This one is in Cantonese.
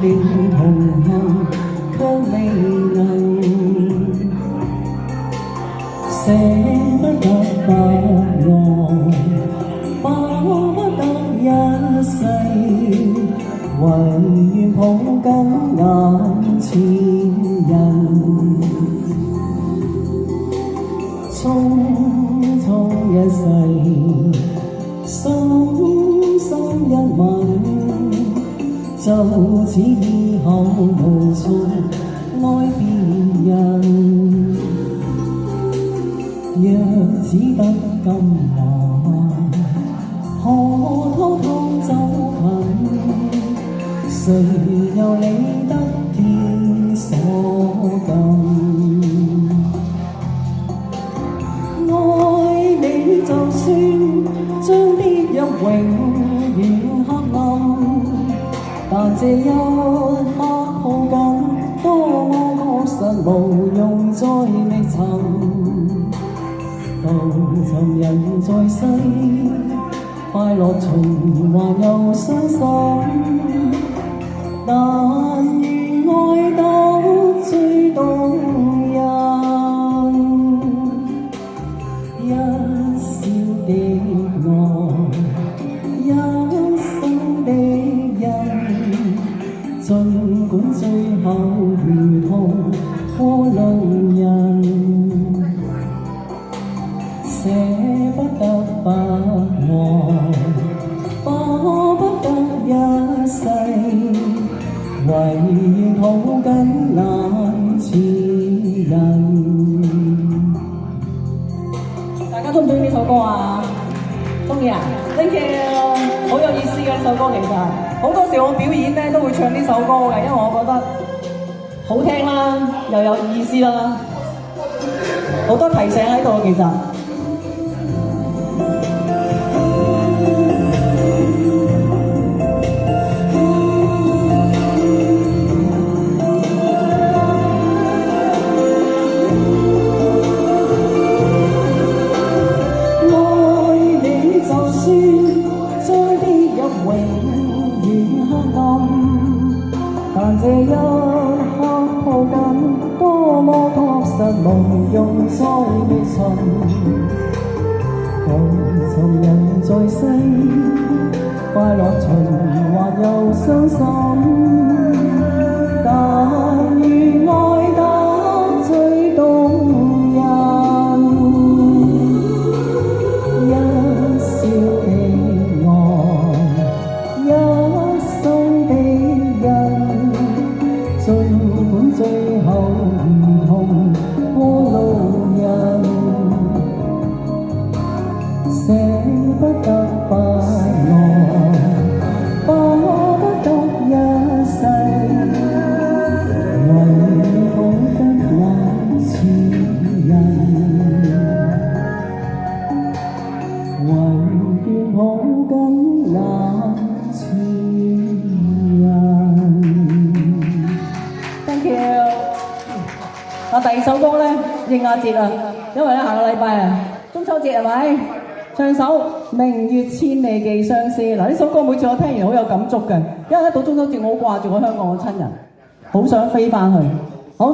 年同行，卻未能捨不得不愛，巴不得一世，唯願抱緊眼前人。匆匆一世，深深一吻，就此以後無從愛別人。若只得今晚，可偷偷走近，誰又理得天所禁？愛你就算將跌入永遠黑暗，但這一刻抱緊，多麼確實無用再覓尋。浮沉人在世，快樂循環又傷心，但願愛得最動人。一笑的愛，一生的恩，儘管最後如同過路人，捨不得不愛，巴不得一世，唯願抱緊眼前人。大家中唔中意呢首歌啊？中意啊 ？Thank you， 好有意思嘅呢首歌，其實好多時我表演咧都會唱呢首歌嘅，因為我覺得好聽啦，又有意思啦，好多提醒喺度其實。但這一刻抱緊，多麼確實無用再覓尋。浮沉人在世，快樂循環又傷心，但願愛得最動人。一笑的愛，一生的儘管最後如同過路人，捨不得不愛，巴不得一世，唯願抱緊眼前人，唯願抱緊眼前人。第二首歌咧應下節啊，因為咧下個禮拜啊中秋節係咪？唱首《明月千里寄相思》。嗱，呢首歌每次我聽完好有感觸嘅，因為一到中秋節我好掛住我香港嘅親人，好想飛翻去。好。